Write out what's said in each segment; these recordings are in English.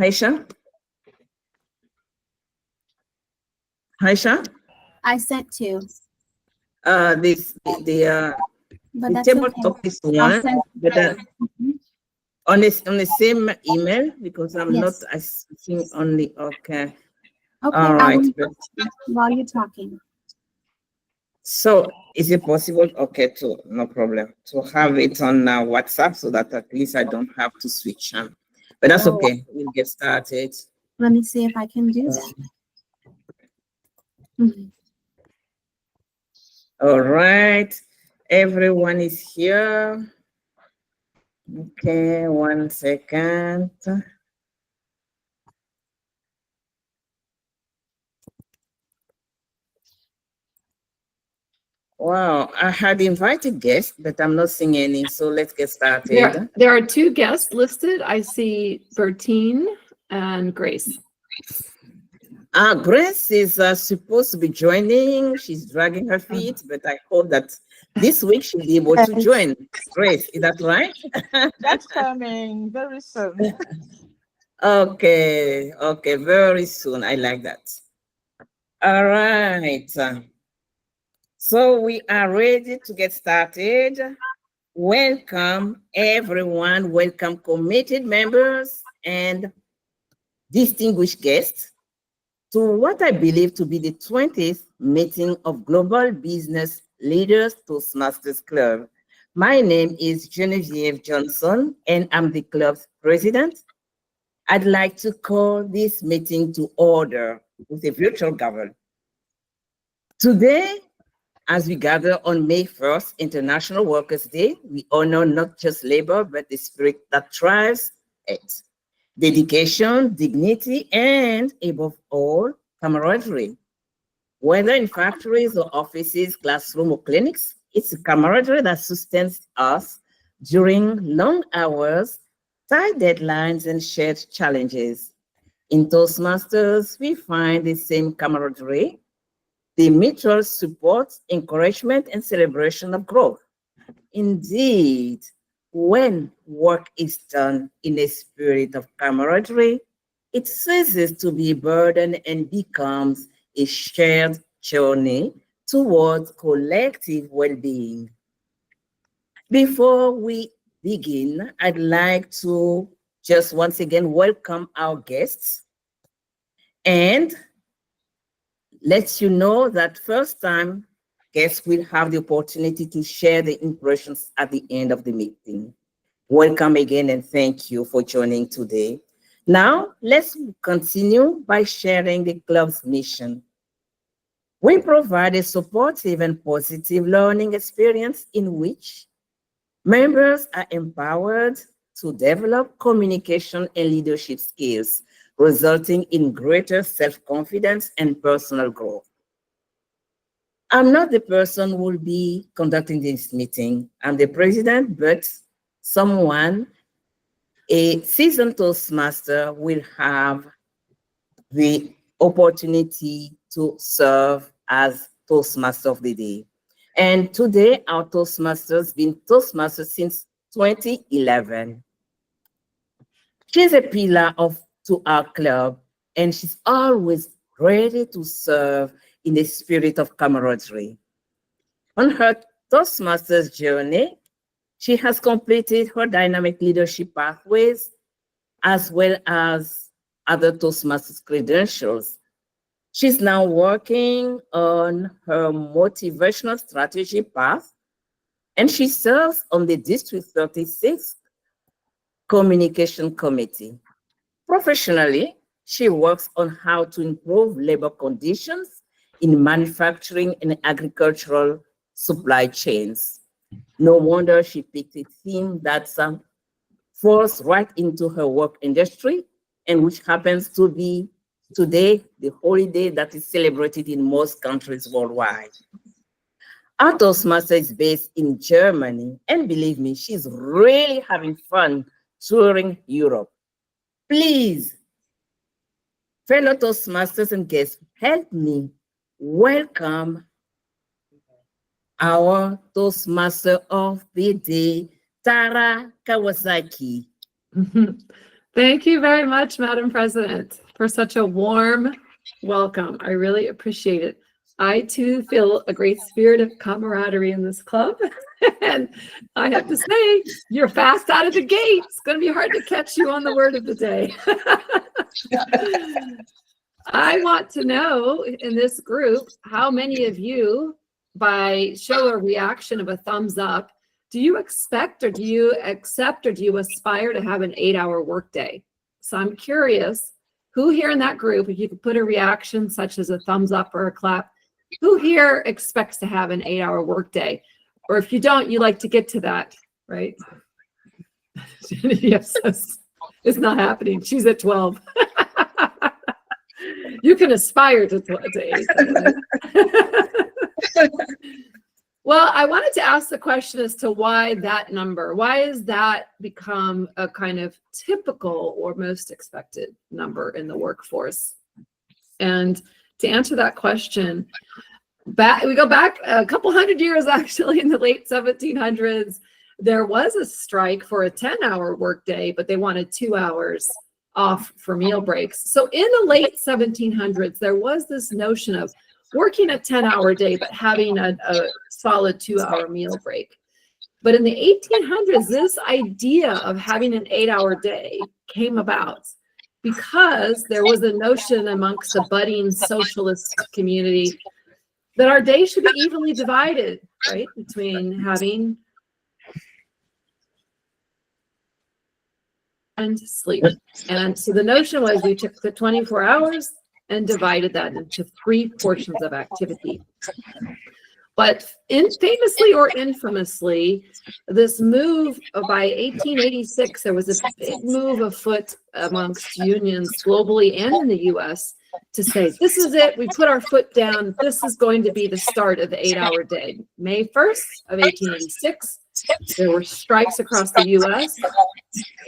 Aisha? Aisha? I sent two, but The that's table okay. talk is I'll one, send. but Mhm. on the same email because I'm not Yes. I think only okay. Okay, All I right. will But, while you're talking. so is it possible? Okay, to no problem to have it on WhatsApp so that at least I don't have to switch. But that's Oh, okay. We'll get started. let me see if I can do that. Mhm. All right. Everyone is here. Okay, 1 second. Wow, I had invited guests, but I'm not seeing any. So let's get started. There are two guests listed. I see Bertine and Grace. Grace is supposed to be joining. She's dragging her feet, but I hope that this week she'll be able to Yes, join. Grace, is that right? that's coming very soon. Okay, okay, very soon. I like that. All right. So we are ready to get started. Welcome, everyone. Welcome, committed members and distinguished guests, to what I believe to be the 20th meeting of Global Business Leaders Toastmasters Club. My name is Genevieve Johnson, and I'm the club's president. I'd like to call this meeting to order with a virtual gavel. Today, as we gather on May 1st, International Workers' Day, we honor not just labor, but the spirit that drives it. Dedication, dignity, and above all, camaraderie. Whether in factories or offices, classroom or clinics, it's a camaraderie that sustains us during long hours, tight deadlines, and shared challenges. In Toastmasters, we find the same camaraderie, the mutual support, encouragement, and celebration of growth. Indeed, when work is done in a spirit of camaraderie, it ceases to be a burden and becomes a shared journey towards collective well being. Before we begin, I'd like to just once again welcome our guests and let you know that first time guests will have the opportunity to share their impressions at the end of the meeting. Welcome again and thank you for joining today. Now, let's continue by sharing the club's mission. We provide a supportive and positive learning experience in which members are empowered to develop communication and leadership skills, resulting in greater self-confidence and personal growth. I'm not the person who will be conducting this meeting. I'm the president, but someone, a seasoned Toastmaster, will have the opportunity to serve as Toastmaster of the Day. And today, our Toastmaster's been Toastmaster since 2011. She's a pillar of to our club, and she's always ready to serve in the spirit of camaraderie. On her Toastmasters journey, she has completed her dynamic leadership pathways as well as other Toastmasters credentials. She's now working on her motivational strategy path, and she serves on the District 36 Communication Committee. Professionally, she works on how to improve labor conditions in manufacturing and agricultural supply chains. No wonder she picked a theme that falls right into her work industry and which happens to be today the holiday that is celebrated in most countries worldwide. Our Toastmaster is based in Germany, and believe me, she's really having fun touring Europe. Please, fellow Toastmasters and guests, help me welcome our Toastmaster of the Day, Tara Kawasaki. Thank you very much, Madam President, for such a warm welcome. I really appreciate it. I too feel a great spirit of camaraderie in this club. And I have to say, you're fast out of the gate. It's going to be hard to catch you on the word of the day. I want to know in this group, how many of you, by show or reaction of a thumbs up, do you expect or do you accept or do you aspire to have an 8-hour workday? So I'm curious, who here in that group, if you could put a reaction such as a thumbs up or a clap, who here expects to have an 8-hour workday? Or if you don't, you like to get to that, right? Yes, it's not happening. She's at 12. You can aspire to 8. Well, I wanted to ask the question as to why that number. Why has that become a kind of typical or most expected number in the workforce? And to answer that question, we go back a couple hundred years, actually, in the late 1700s. There was a strike for a 10-hour workday, but they wanted 2 hours off for meal breaks. So in the late 1700s, there was this notion of working a 10-hour day, but having a solid 2-hour meal break. But in the 1800s, this idea of having an 8-hour day came about because there was a notion amongst the budding socialist community that our day should be evenly divided, right, between having and sleep. And so the notion was you took the 24 hours and divided that into 3 portions of activity. But famously or infamously, this move by 1886, there was a big move afoot amongst unions globally and in the US to say, this is it, we put our foot down, this is going to be the start of the 8-hour day. May 1st of 1886, there were strikes across the US,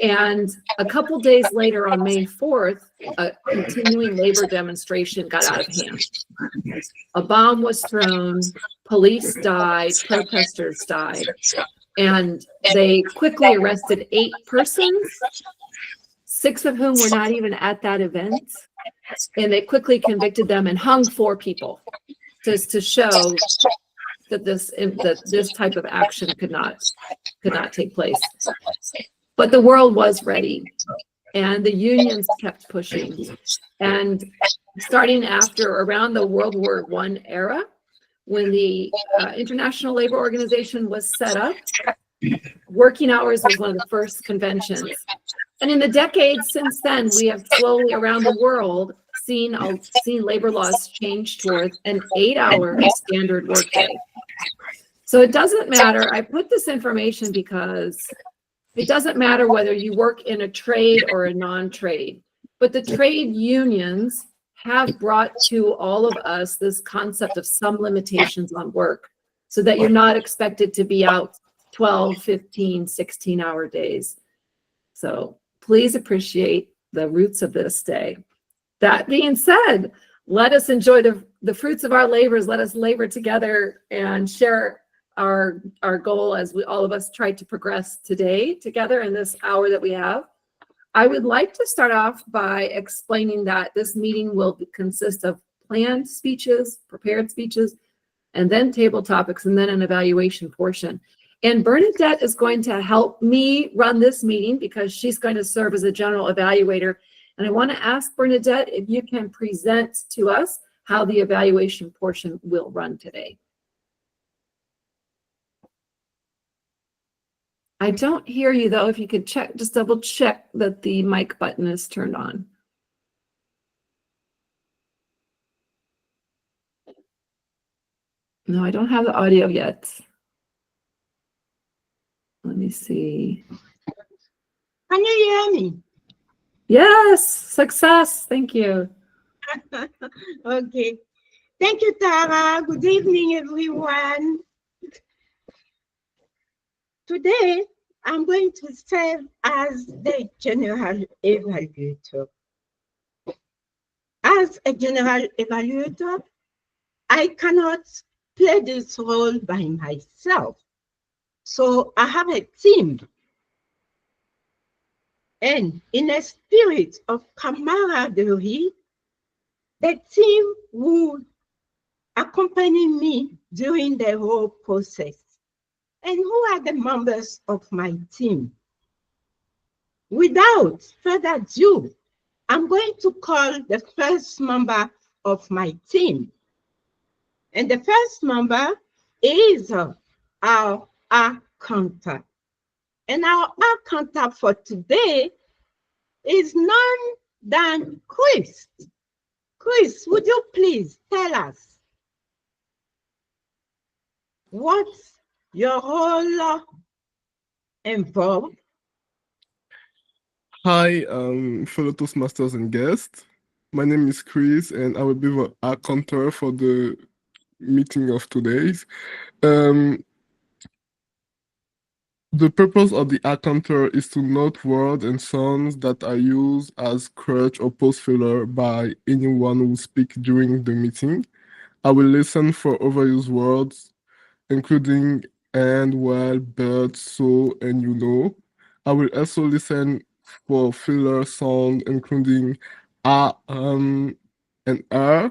and a couple days later on May 4th, a continuing labor demonstration got out of hand. A bomb was thrown, police died, protesters died, and they quickly arrested 8 persons, 6 of whom were not even at that event, and they quickly convicted them and hung 4 people just to show that this type of action could not take place. But the world was ready, and the unions kept pushing. And starting after around the World War I era, when the International Labor Organization was set up, working hours was one of the first conventions. And in the decades since then, we have slowly around the world seen labor laws change towards an 8-hour standard workday. So it doesn't matter. I put this information because it doesn't matter whether you work in a trade or a non-trade, but the trade unions have brought to all of us this concept of some limitations on work so that you're not expected to be out 12, 15, 16-hour days. So please appreciate the roots of this day. That being said, let us enjoy the fruits of our labors. Let us labor together and share our goal as all of us try to progress today together in this hour that we have. I would like to start off by explaining that this meeting will consist of planned speeches, prepared speeches, and then table topics, and then an evaluation portion. And Bernadette is going to help me run this meeting because she's going to serve as a general evaluator. And I want to ask Bernadette if you can present to us how the evaluation portion will run today. I don't hear you though. If you could check, just double check that the mic button is turned on. No, I don't have the audio yet. Let me see. Can you hear me? Yes, success. Thank you. Okay. Thank you, Tara. Good evening, everyone. Today, I'm going to serve as the general evaluator. As a general evaluator, I cannot play this role by myself. So I have a team. And in a spirit of camaraderie, the team would accompany me during the whole process. And who are the members of my team? Without further ado, I'm going to call the first member of my team. And the first member is our accountant. And our accountant for today is none than Chris. Chris, would you please tell us what your role involved? Hi, fellow Toastmasters and guests. My name is Chris, and I will be the accountant for the meeting of today's. The purpose of the accountant is to note words and sounds that are used as crutch or pause filler by anyone who speaks during the meeting. I will listen for overused words, including and, well, but, so, and you know. I will also listen for filler sound, including and I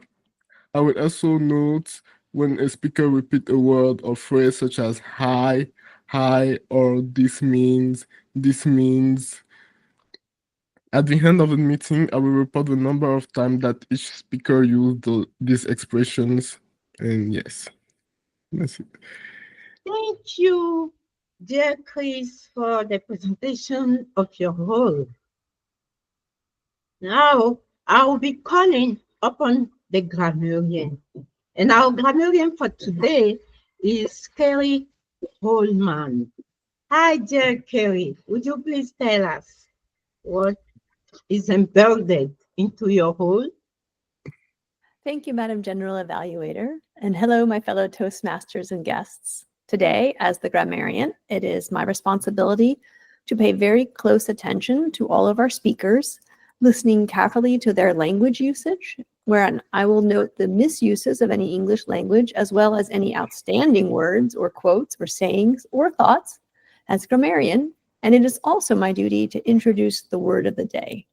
will also note when a speaker repeats a word or phrase such as hi, or this means, this means. At the end of the meeting, I will report the number of times that each speaker used these expressions. And yes, that's it. Thank you, dear Chris, for the presentation of your role. Now, I will be calling upon the grammarian. And our grammarian for today is Kerry Holman. Hi, dear Kerry. Would you please tell us what is embedded into your role? Thank you, Madam General Evaluator, and hello, my fellow Toastmasters and guests. Today, as the grammarian, it is my responsibility to pay very close attention to all of our speakers, listening carefully to their language usage, wherein I will note the misuses of any English language, as well as any outstanding words or quotes or sayings or thoughts as grammarian, and it is also my duty to introduce the word of the day.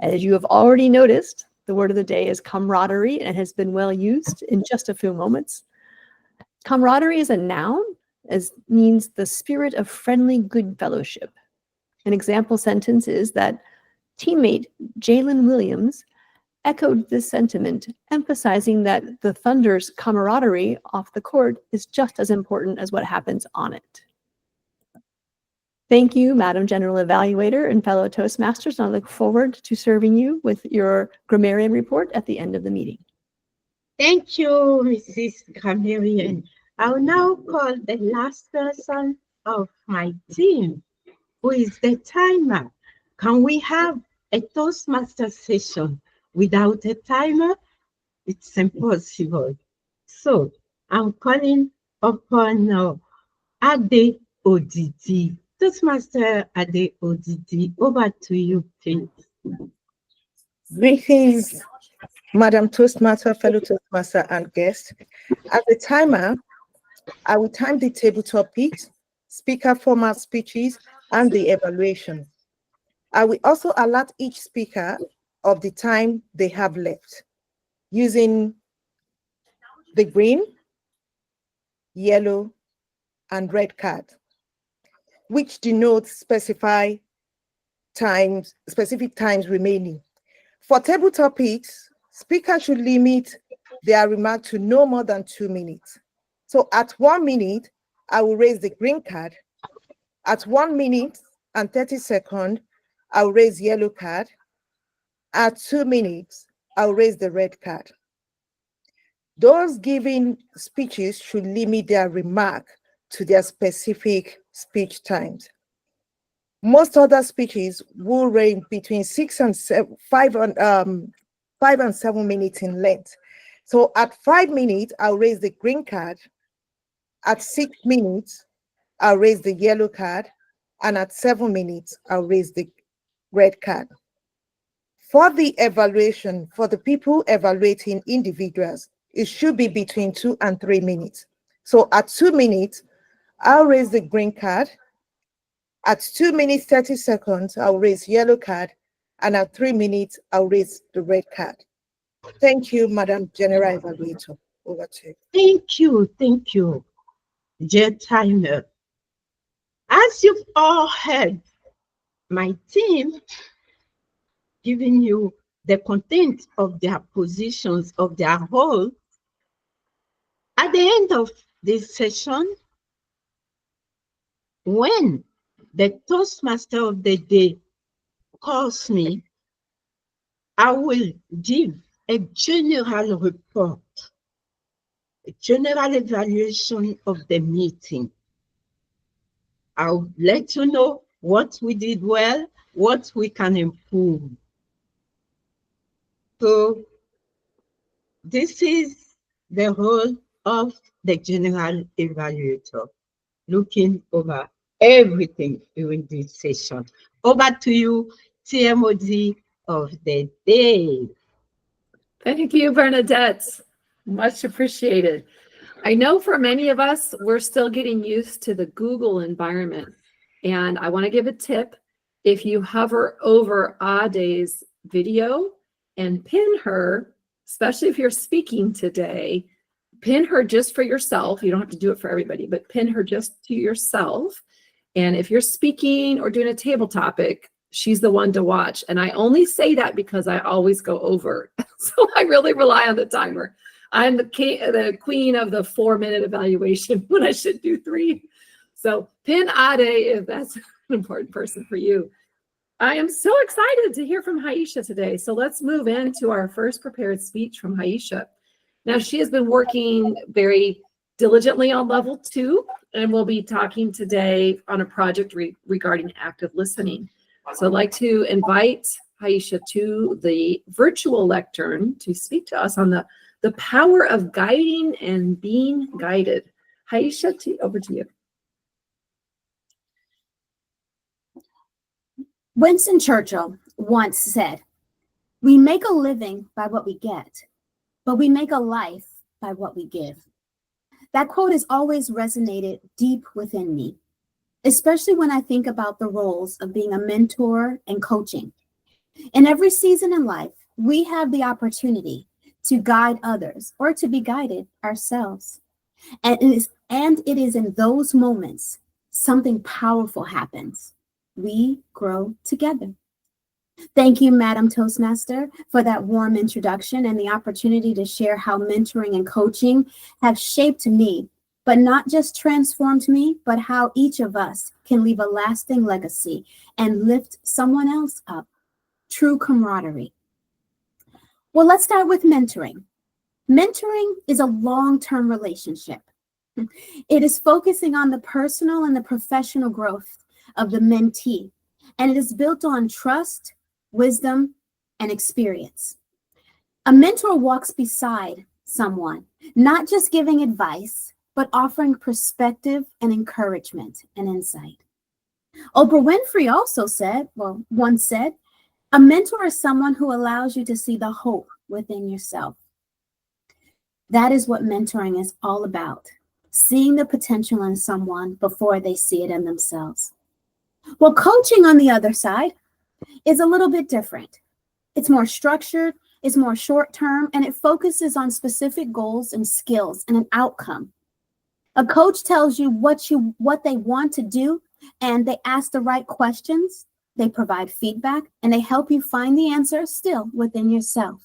As you have already noticed, the word of the day is camaraderie and has been well used in just a few moments. Camaraderie is a noun, as means the spirit of friendly good fellowship. An example sentence is that teammate Jalen Williams echoed this sentiment, emphasizing that the Thunder's camaraderie off the court is just as important as what happens on it. Thank you, Madam General Evaluator and fellow Toastmasters, and I look forward to serving you with your grammarian report at the end of the meeting. Thank you, Mrs. Grammarian. I'll now call the last person of my team, who is the timer. Can we have a Toastmaster session without a timer? It's impossible. So I'm calling upon Ade Odidi. Toastmaster Ade Odidi, over to you, please. Greetings, Madam Toastmaster, fellow Toastmaster, and guests. As a timer, I will time the table topics, speaker format speeches, and the evaluation. I will also alert each speaker of the time they have left using the green, yellow, and red card, which denotes specific times remaining. For table topics, speakers should limit their remark to no more than 2 minutes. So at 1 minute, I will raise the green card. At 1 minute and 30 seconds, I will raise yellow card. At 2 minutes, I will raise the red card. Those giving speeches should limit their remark to their specific speech times. Most other speeches will range between 5 and 7 minutes in length. So at 5 minutes, I'll raise the green card. At 6 minutes, I'll raise the yellow card. And at 7 minutes, I'll raise the red card. For the evaluation, for the people evaluating individuals, it should be between 2 and 3 minutes. So at 2 minutes, I'll raise the green card. At 2 minutes, 30 seconds, I'll raise yellow card. And at 3 minutes, I'll raise the red card. Thank you, Madam General Evaluator. Over to you. Thank you, dear timer. As you've all heard, my team giving you the content of their positions of their role. At the end of this session, when the Toastmaster of the day calls me, I will give a general report, a general evaluation of the meeting. I'll let you know what we did well, what we can improve. So this is the role of the general evaluator, looking over everything during this session. Over to you, TMOD of the day. Thank you, Bernadette. Much appreciated. I know for many of us, we're still getting used to the Google environment. And I want to give a tip. If you hover over Ade's video and pin her, especially if you're speaking today, pin her just for yourself. You don't have to do it for everybody, but pin her just to yourself. And if you're speaking or doing a table topic, she's the one to watch. And I only say that because I always go over. So I really rely on the timer. I'm the queen of the 4-minute evaluation when I should do 3. So pin Ade if that's an important person for you. I am so excited to hear from Haisha today. So let's move into our first prepared speech from Haisha. Now, she has been working very diligently on level 2, and we'll be talking today on a project regarding active listening. So I'd like to invite Haisha to the virtual lectern to speak to us on the power of guiding and being guided. Haisha, over to you. Winston Churchill once said, "We make a living by what we get, but we make a life by what we give." That quote has always resonated deep within me, especially when I think about the roles of being a mentor and coaching. In every season in life, we have the opportunity to guide others or to be guided ourselves. And it is in those moments something powerful happens. We grow together. Thank you, Madam Toastmaster, for that warm introduction and the opportunity to share how mentoring and coaching have shaped me, but not just transformed me, but how each of us can leave a lasting legacy and lift someone else up. True camaraderie. Well, let's start with mentoring. Mentoring is a long-term relationship. It is focusing on the personal and the professional growth of the mentee, and it is built on trust, wisdom, and experience. A mentor walks beside someone, not just giving advice, but offering perspective and encouragement and insight. Oprah Winfrey also once said, "A mentor is someone who allows you to see the hope within yourself." That is what mentoring is all about, seeing the potential in someone before they see it in themselves. Well, coaching on the other side is a little bit different. It's more structured, it's more short-term, and it focuses on specific goals and skills and an outcome. A coach tells you what they want to do, and they ask the right questions, they provide feedback, and they help you find the answer still within yourself.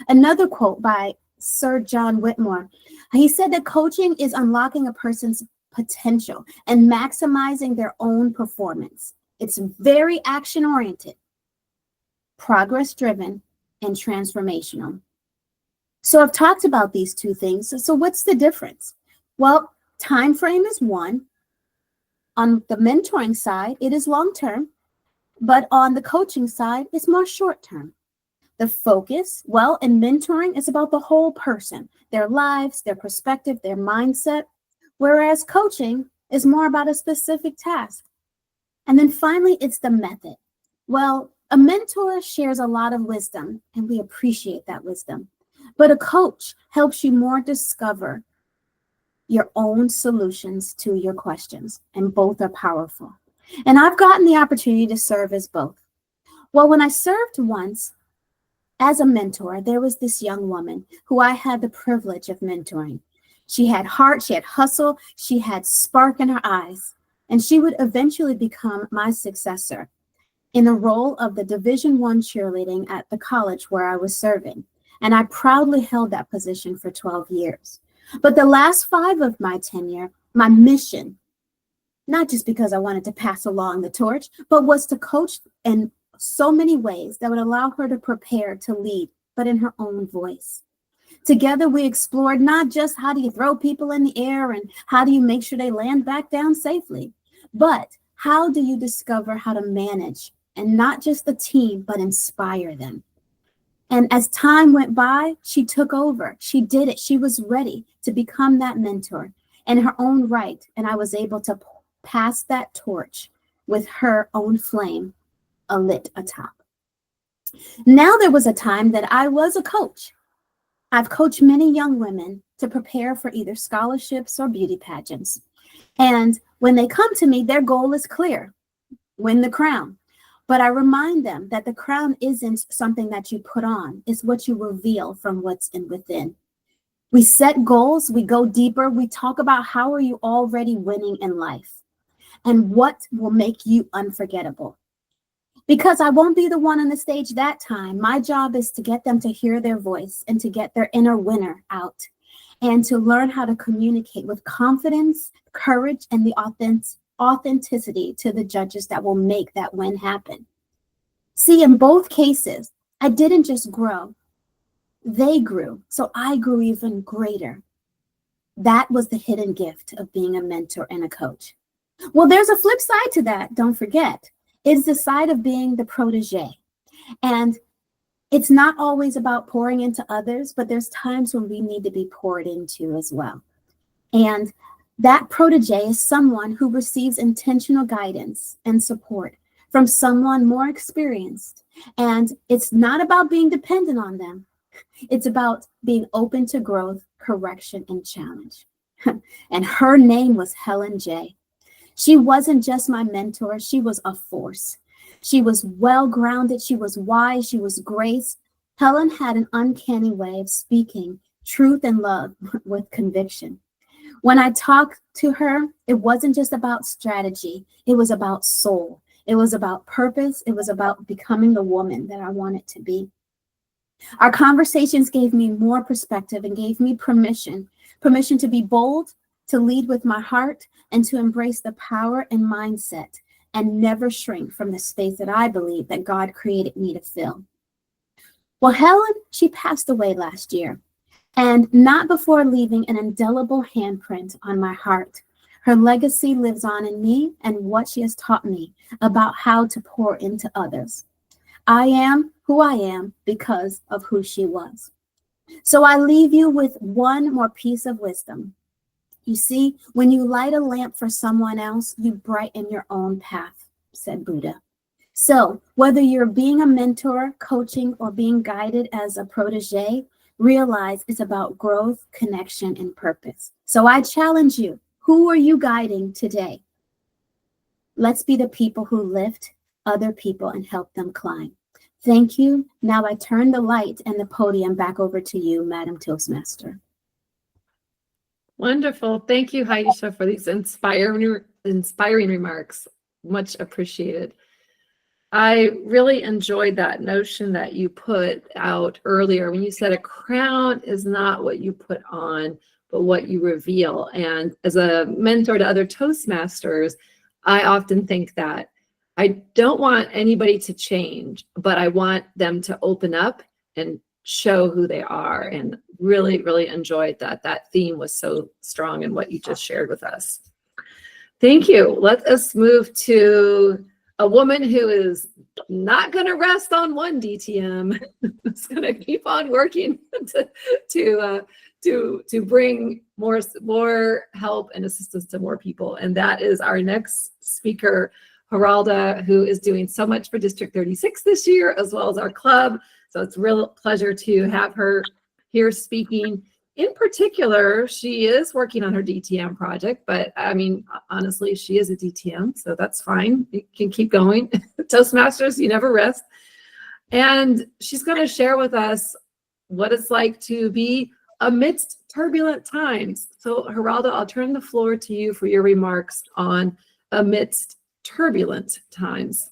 Another quote by Sir John Whitmore, he said that coaching is unlocking a person's potential and maximizing their own performance. It's very action-oriented, progress-driven, and transformational. So I've talked about these two things. So what's the difference? Well, time frame is one. On the mentoring side, it is long-term, but on the coaching side, it's more short-term. The focus, well, in mentoring is about the whole person, their lives, their perspective, their mindset, whereas coaching is more about a specific task. And then finally, it's the method. Well, a mentor shares a lot of wisdom, and we appreciate that wisdom. But a coach helps you more discover your own solutions to your questions, and both are powerful. And I've gotten the opportunity to serve as both. Well, when I served once as a mentor, there was this young woman who I had the privilege of mentoring. She had heart, she had hustle, she had spark in her eyes, and she would eventually become my successor in the role of the Division I cheerleading at the college where I was serving. And I proudly held that position for 12 years. But the last 5 of my tenure, my mission, not just because I wanted to pass along the torch, but was to coach in so many ways that would allow her to prepare to lead, but in her own voice. Together, we explored not just how do you throw people in the air and how do you make sure they land back down safely, but how do you discover how to manage and not just the team, but inspire them. And as time went by, she took over. She did it. She was ready to become that mentor in her own right. And I was able to pass that torch with her own flame alit atop. Now there was a time that I was a coach. I've coached many young women to prepare for either scholarships or beauty pageants. And when they come to me, their goal is clear: win the crown. But I remind them that the crown isn't something that you put on, it's what you reveal from what's in within. We set goals, we go deeper, we talk about how are you already winning in life and what will make you unforgettable. Because I won't be the one on the stage that time, my job is to get them to hear their voice and to get their inner winner out and to learn how to communicate with confidence, courage, and the authenticity to the judges that will make that win happen. See, in both cases, I didn't just grow, they grew, so I grew even greater. That was the hidden gift of being a mentor and a coach. Well, there's a flip side to that, don't forget. It's the side of being the protege. And it's not always about pouring into others, but there's times when we need to be poured into as well. And that protege is someone who receives intentional guidance and support from someone more experienced. And it's not about being dependent on them. It's about being open to growth, correction, and challenge. And her name was Helen J. She wasn't just my mentor, she was a force. She was well-grounded, she was wise, she was grace. Helen had an uncanny way of speaking truth and love with conviction. When I talked to her, it wasn't just about strategy, it was about soul. It was about purpose. It was about becoming the woman that I wanted to be. Our conversations gave me more perspective and gave me permission to be bold, to lead with my heart, and to embrace the power and mindset and never shrink from the space that I believe that God created me to fill. Well, Helen, she passed away last year, and not before leaving an indelible handprint on my heart. Her legacy lives on in me and what she has taught me about how to pour into others. I am who I am because of who she was. So I leave you with one more piece of wisdom. You see, when you light a lamp for someone else, you brighten your own path, said Buddha. So whether you're being a mentor, coaching, or being guided as a protege, realize it's about growth, connection, and purpose. So I challenge you, who are you guiding today? Let's be the people who lift other people and help them climb. Thank you. Now I turn the light and the podium back over to you, Madam Toastmaster. Wonderful. Thank you, Haisha, for these inspiring remarks. Much appreciated. I really enjoyed that notion that you put out earlier when you said a crown is not what you put on, but what you reveal. And as a mentor to other Toastmasters, I often think that I don't want anybody to change, but I want them to open up and show who they are. And really, really enjoyed that. That theme was so strong in what you just shared with us. Thank you. Let us move to a woman who is not going to rest on one DTM. It's going to keep on working to bring more help and assistance to more people. And that is our next speaker, Geralda, who is doing so much for District 36 this year, as well as our club. So it's a real pleasure to have her here speaking in particular, she is working on her DTM project, but I mean, honestly, she is a DTM, so that's fine. You can keep going. Toastmasters, you never rest. And she's going to share with us what it's like to be amidst turbulent times. So, Geraldo, I'll turn the floor to you for your remarks on amidst turbulent times.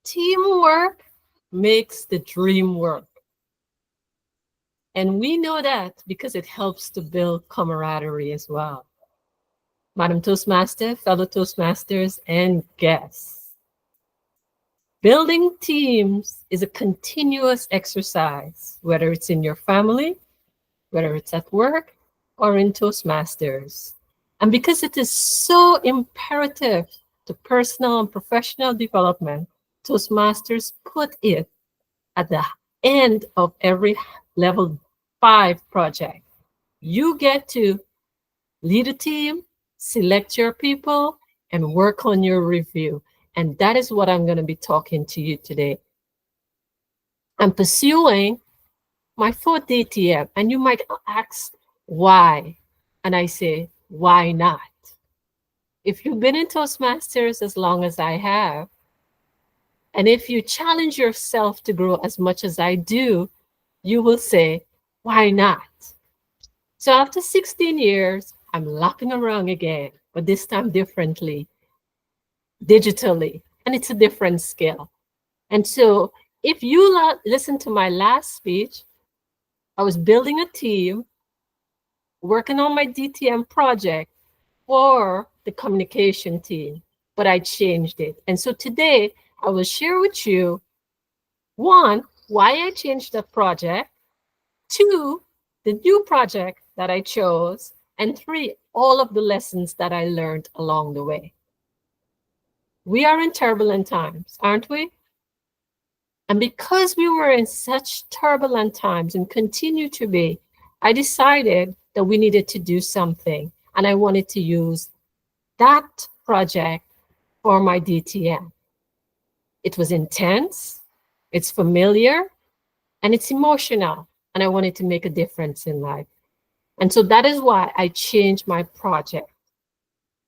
Teamwork makes the dream work. And we know that because it helps to build camaraderie as well. Madam Toastmaster, fellow Toastmasters, and guests. Building teams is a continuous exercise, whether it's in your family, whether it's at work, or in Toastmasters. And because it is so imperative to personal and professional development, Toastmasters put it at the end of every level 5 project. You get to lead a team, select your people, and work on your review. And that is what I'm going to be talking to you today. I'm pursuing my 4th DTM, and you might ask why. And I say, why not? If you've been in Toastmasters as long as I have, and if you challenge yourself to grow as much as I do, you will say, why not? So after 16 years, I'm lapping around again, but this time differently, digitally, and it's a different skill. And so if you listen to my last speech, I was building a team, working on my DTM project for the communication team, but I changed it. And so today I will share with you, 1, why I changed the project, 2, the new project that I chose, and 3, all of the lessons that I learned along the way. We are in turbulent times, aren't we? And because we were in such turbulent times and continue to be, I decided that we needed to do something. And I wanted to use that project for my DTM. It was intense, it's familiar, and it's emotional. And I wanted to make a difference in life. And so that is why I changed my project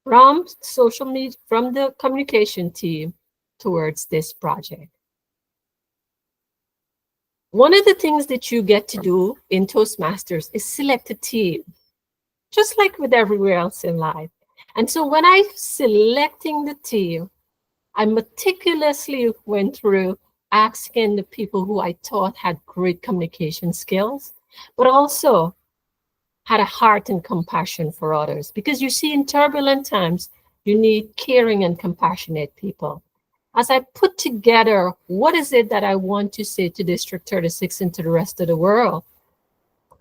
from social media, from the communication team towards this project. One of the things that you get to do in Toastmasters is select a team, just like with everywhere else in life. And so when I'm selecting the team, I meticulously went through asking the people who I thought had great communication skills, but also had a heart and compassion for others. Because you see, in turbulent times, you need caring and compassionate people. As I put together, what is it that I want to say to District 36 and to the rest of the world?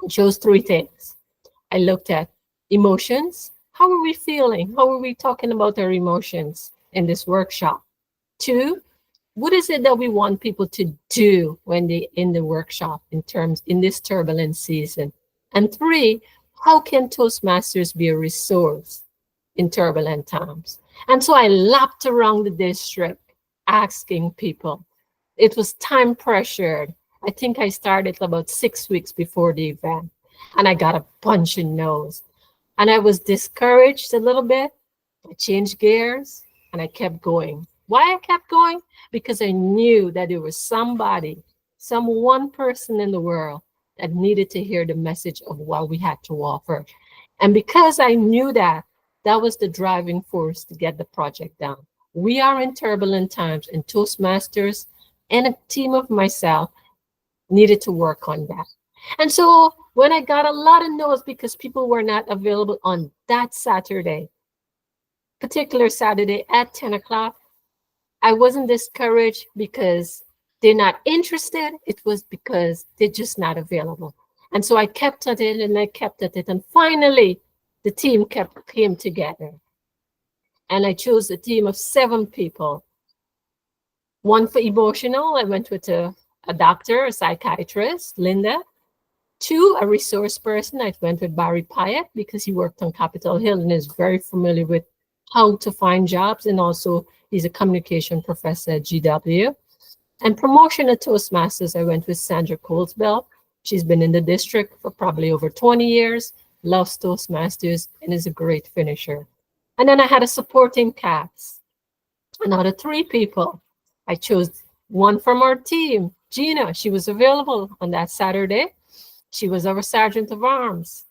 I chose 3 things. I looked at emotions. How are we feeling? How are we talking about our emotions in this workshop? 2, what is it that we want people to do when they're in the workshop in this turbulent season? And 3, how can Toastmasters be a resource in turbulent times? And so I lapped around the district asking people. It was time pressured. I think I started about 6 weeks before the event, and I got a bunch of no's. And I was discouraged a little bit. I changed gears and I kept going. Why I kept going? Because I knew that there was somebody, some one person in the world that needed to hear the message of what we had to offer. And because I knew that, that was the driving force to get the project done. We are in turbulent times, and Toastmasters and a team of myself needed to work on that. And so when I got a lot of no's because people were not available on that Saturday, particular Saturday at 10 o'clock, I wasn't discouraged because they're not interested. It was because they're just not available. And so I kept at it and I kept at it. And finally, the team came together. And I chose a team of 7 people. 1 for emotional. I went with a doctor, a psychiatrist, Linda. 2, a resource person. I went with Barry Pyatt because he worked on Capitol Hill and is very familiar with how to find jobs. And also he's a communication professor at GW. And promotion at Toastmasters, I went with Sandra Colesbell She's been in the district for probably over 20 years, loves Toastmasters, and is a great finisher. And then I had a supporting cast. Another 3 people. I chose one from our team, Gina. She was available on that Saturday. She was our sergeant of arms.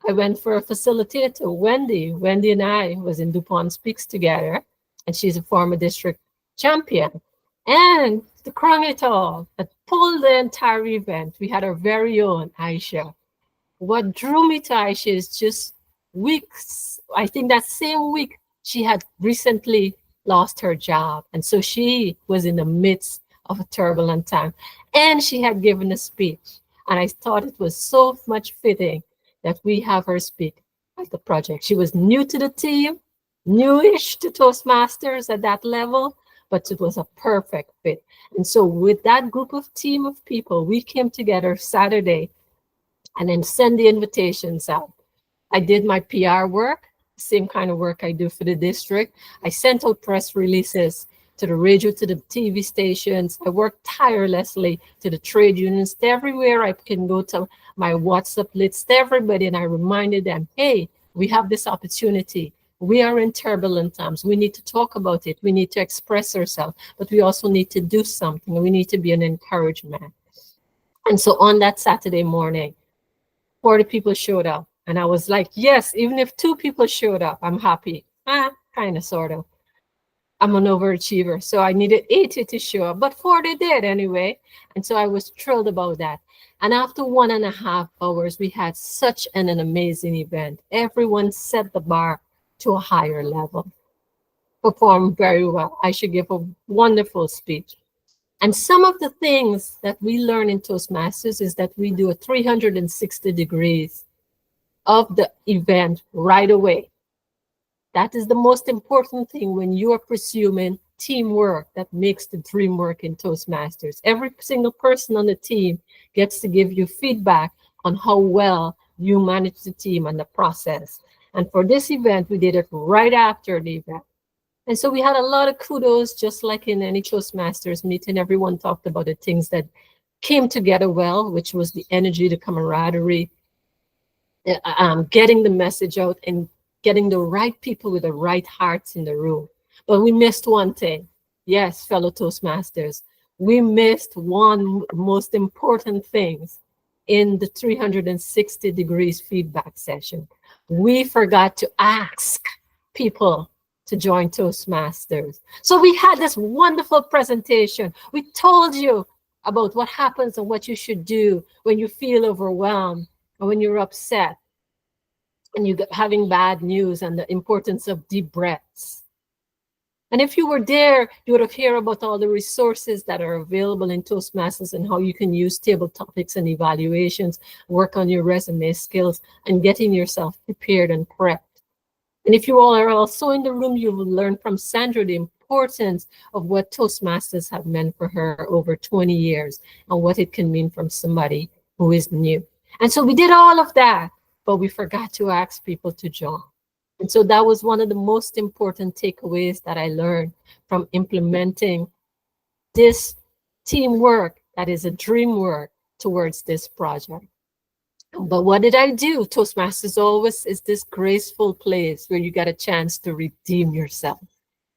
I went for a facilitator, Wendy. Wendy and I was in DuPont Speaks together, and she's a former district champion. And to crown it all, that pulled the entire event, we had our very own Aisha. What drew me to Aisha is just weeks, I think that same week, she had recently lost her job. And so she was in the midst of a turbulent time. And she had given a speech. And I thought it was so much fitting that we have her speak at the project. She was new to the team, newish to Toastmasters at that level, but it was a perfect fit. And so with that group of team of people, we came together Saturday and then send the invitations out. I did my PR work, same kind of work I do for the district. I sent out press releases to the radio, to the TV stations. I worked tirelessly to the trade unions, to everywhere I can go, to my WhatsApp list, to everybody, and I reminded them, hey, we have this opportunity. We are in turbulent times. We need to talk about it. We need to express ourselves, but we also need to do something. We need to be an encouragement. And so on that Saturday morning, 40 people showed up. And I was like, yes, even if 2 people showed up, I'm happy. Kind of, sort of. I'm an overachiever. So I needed 80 to show up, but 40 did anyway. And so I was thrilled about that. And after 1.5 hours, we had such an amazing event. Everyone set the bar to a higher level, performed very well. I should give a wonderful speech. And some of the things that we learn in Toastmasters is that we do a 360 degrees of the event right away. That is the most important thing when you are pursuing teamwork that makes the dream work in Toastmasters. Every single person on the team gets to give you feedback on how well you manage the team and the process. And for this event, we did it right after the event. And so we had a lot of kudos, just like in any Toastmasters meeting. Everyone talked about the things that came together well, which was the energy, the camaraderie, getting the message out and getting the right people with the right hearts in the room. But we missed one thing. Yes, fellow Toastmasters, we missed one most important thing in the 360 degrees feedback session. We forgot to ask people to join Toastmasters. So we had this wonderful presentation. We told you about what happens and what you should do when you feel overwhelmed or when you're upset and you're having bad news, and the importance of deep breaths. And if you were there, you would have heard about all the resources that are available in Toastmasters and how you can use table topics and evaluations, work on your resume skills, and getting yourself prepared and prepped. And if you all are also in the room, you will learn from Sandra the importance of what Toastmasters have meant for her over 20 years and what it can mean from somebody who is new. And so we did all of that, but we forgot to ask people to join. And so that was one of the most important takeaways that I learned from implementing this teamwork that is a dream work towards this project. But what did I do? Toastmasters always is this graceful place where you get a chance to redeem yourself.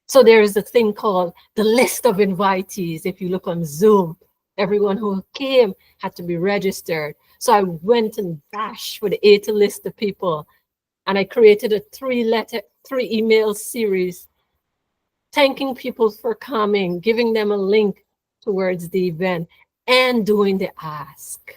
So there is a thing called the list of invitees. If you look on Zoom, everyone who came had to be registered. So I went and dashed with the A list of people, and I created a 3-email series, thanking people for coming, giving them a link towards the event, and doing the ask,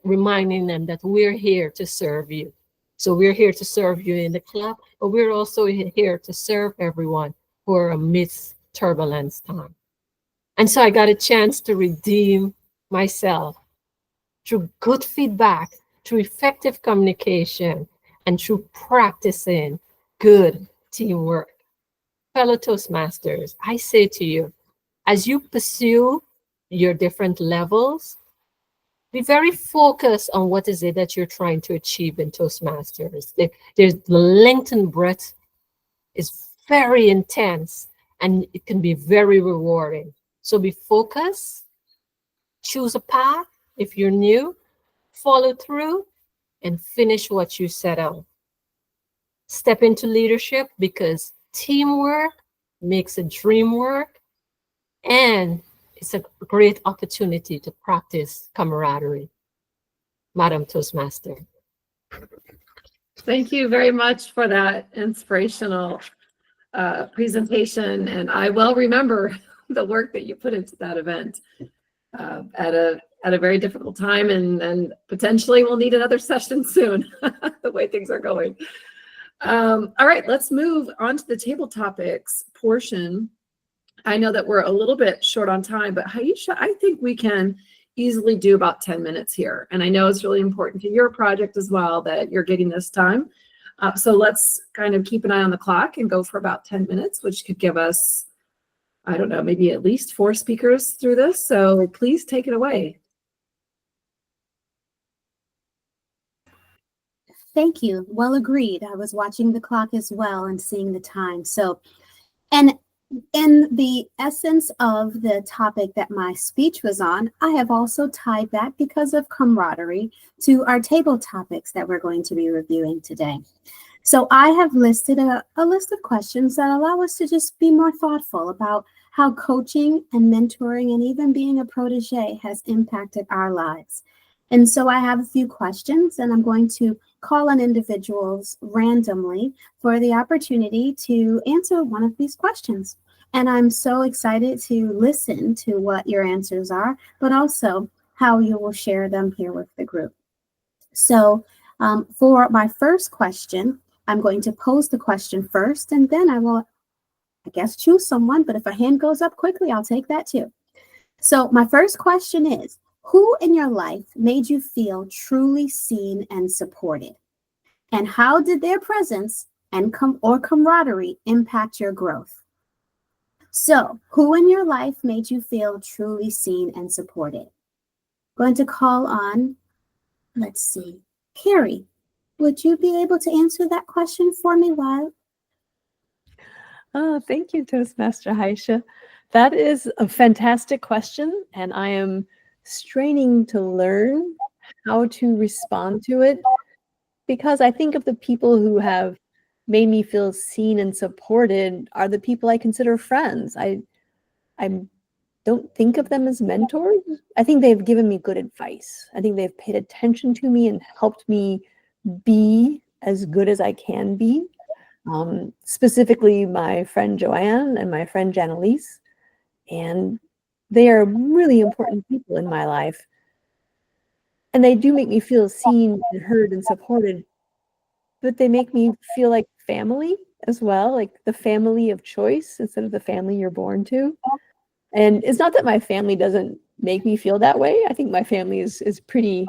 reminding them that we're here to serve you. So we're here to serve you in the club, but we're also here to serve everyone who are amidst turbulence time. And so I got a chance to redeem myself through good feedback, through effective communication, and through practicing good teamwork. Fellow Toastmasters, I say to you, as you pursue your different levels, be very focused on what is it that you're trying to achieve in Toastmasters. There's the length and breadth is very intense, and it can be very rewarding. So be focused, choose a path, If you're new, follow through and finish what you set out. Step into leadership because teamwork makes a dream work, and it's a great opportunity to practice camaraderie. Madam Toastmaster. Thank you very much for that inspirational presentation. And I will remember the work that you put into that event at a very difficult time, and potentially we'll need another session soon, the way things are going. All right, let's move on to the table topics portion. I know that we're a little bit short on time, but Haisha, I think we can easily do about 10 minutes here. And I know it's really important to your project as well that you're getting this time. So let's kind of keep an eye on the clock and go for about 10 minutes, which could give us, I don't know, maybe at least 4 speakers through this. So please take it away. Thank you. Well, agreed. I was watching the clock as well and seeing the time. So, and in the essence of the topic that my speech was on, I have also tied that, because of camaraderie, to our table topics that we're going to be reviewing today. So I have listed a list of questions that allow us to just be more thoughtful about how coaching and mentoring and even being a protege has impacted our lives. And so I have a few questions, and I'm going to call on individuals randomly for the opportunity to answer one of these questions. And I'm so excited to listen to what your answers are, but also how you will share them here with the group. So for my first question, I'm going to pose the question first, and then I will, I guess, choose someone. But if a hand goes up quickly, I'll take that too. So my first question is, who in your life made you feel truly seen and supported? And how did their presence and camaraderie impact your growth? So, who in your life made you feel truly seen and supported? Going to call on, let's see, Carrie. Would you be able to answer that question for me live? Oh, thank you, Toastmaster Haisha. That is a fantastic question, and I am straining to learn how to respond to it, because I think of the people who have made me feel seen and supported are the people I consider friends. I don't think of them as mentors. I think they've given me good advice. I think they've paid attention to me and helped me be as good as I can be. Specifically, my friend Joanne and my friend Janelise. And they are really important people in my life. And they do make me feel seen and heard and supported, but they make me feel like family as well, like the family of choice instead of the family you're born to. And it's not that my family doesn't make me feel that way. I think my family is pretty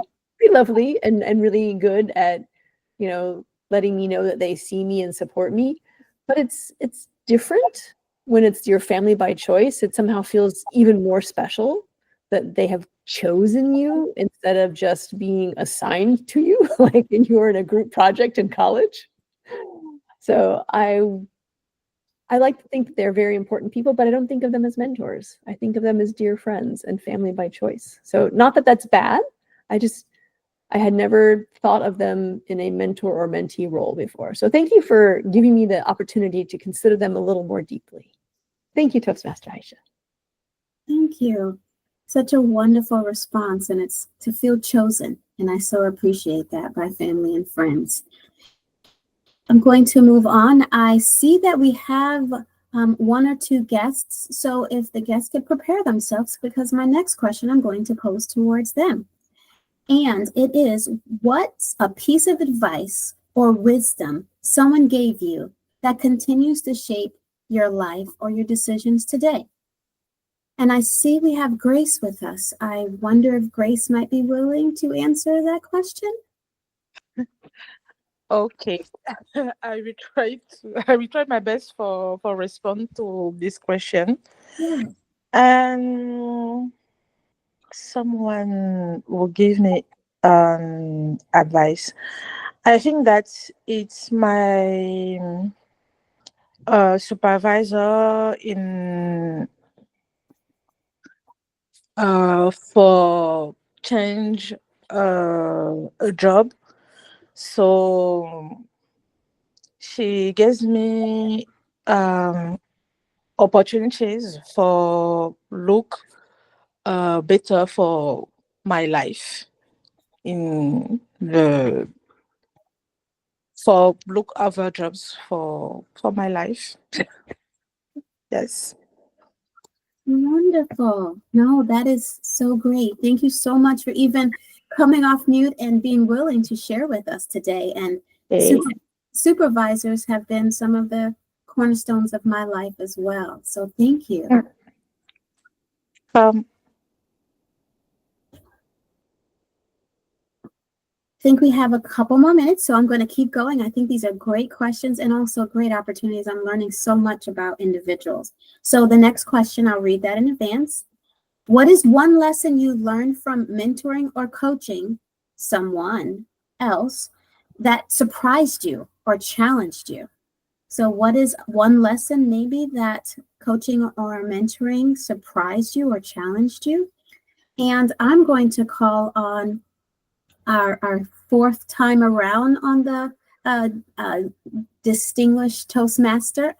lovely and really good at, you know, letting me know that they see me and support me. But it's different when it's your family by choice. It somehow feels even more special that they have chosen you instead of just being assigned to you, like you're in a group project in college. So I like to think that they're very important people, but I don't think of them as mentors. I think of them as dear friends and family by choice. So not that that's bad. I had never thought of them in a mentor or mentee role before. So thank you for giving me the opportunity to consider them a little more deeply. Thank you, Toastmaster Haisha. Thank you. Such a wonderful response, and it's to feel chosen. And I so appreciate that by family and friends. I'm going to move on. I see that we have one or two guests. So if the guests could prepare themselves, because my next question I'm going to pose towards them. And it is, what's a piece of advice or wisdom someone gave you that continues to shape your life or your decisions today? And I see we have Grace with us. I wonder if Grace might be willing to answer that question. Okay. I will try my best for respond to this question. Yeah. And someone will give me advice. I think that it's my supervisor in for change a job. So she gives me opportunities for look better for my life in the for look other jobs for my life. Yes. Wonderful. No, that is so great. Thank you so much for even coming off mute and being willing to share with us today. And Okay. supervisors have been some of the cornerstones of my life as well. So thank you. Um, I think we have a couple more minutes, so I'm going to keep going. I think these are great questions and also great opportunities. I'm learning so much about individuals. So the next question, I'll read that in advance. What is one lesson you learned from mentoring or coaching someone else that surprised you or challenged you? So what is one lesson maybe that coaching or mentoring surprised you or challenged you? And I'm going to call on our fourth time around on the distinguished Toastmaster,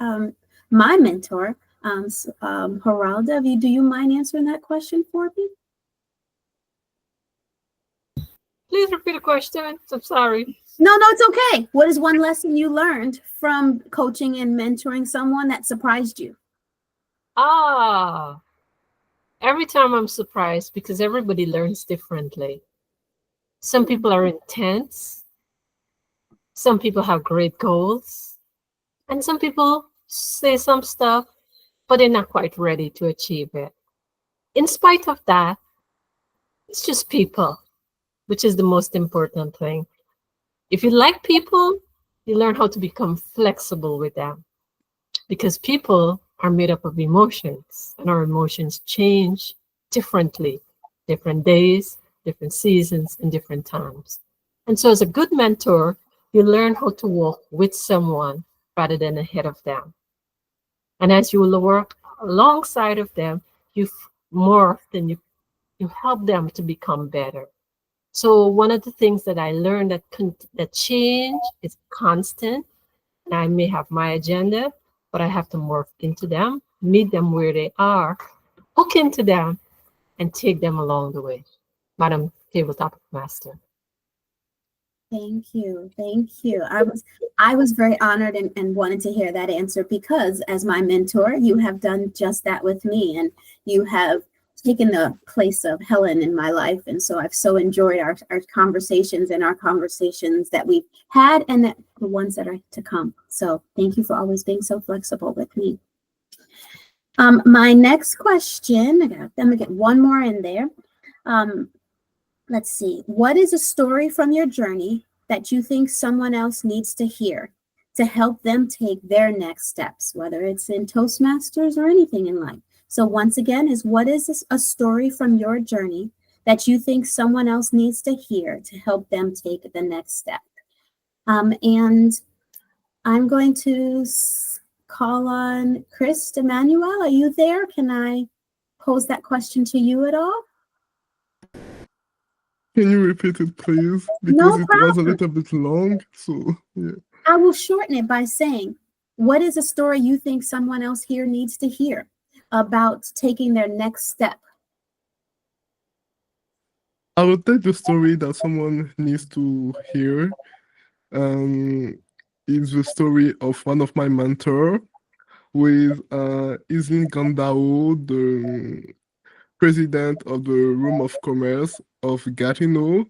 my mentor, Geralda. Do you mind answering that question for me? Please repeat the question. I'm sorry. No, it's okay. What is one lesson you learned from coaching and mentoring someone that surprised you? Every time I'm surprised because everybody learns differently. Some people are intense. Some people have great goals. And some people say some stuff, but they're not quite ready to achieve it. In spite of that, it's just people, which is the most important thing. If you like people, you learn how to become flexible with them because people are made up of emotions and our emotions change differently, different days, different seasons, and different times. And so as a good mentor, you learn how to walk with someone rather than ahead of them. And as you work alongside of them, you more often you help them to become better. So one of the things that I learned that change is constant. And I may have my agenda, but I have to morph into them, meet them where they are, hook into them, and take them along the way. Madam Tabletop Master. Thank you. Thank you. I was very honored and wanted to hear that answer because as my mentor, you have done just that with me and you have taken the place of Helen in my life. And so I've so enjoyed our conversations and our conversations that we've had and that the ones that are to come. So thank you for always being so flexible with me. My next question, I'm gonna get one more in there. Let's see. What is a story from your journey that you think someone else needs to hear to help them take their next steps, whether it's in Toastmasters or anything in life? So once again, what is a story from your journey that you think someone else needs to hear to help them take the next step? And I'm going to call on Chris Emmanuel. Are you there? Can I pose that question to you at all? Can you repeat it, please? Because No it was a problem. little bit long. So, yeah. I will shorten it by saying, what is a story you think someone else here needs to hear about taking their next step? I will take the story that someone needs to hear. It's the story of one of my mentors with Islin Gandao, the president of the Room of Commerce of Gatineau.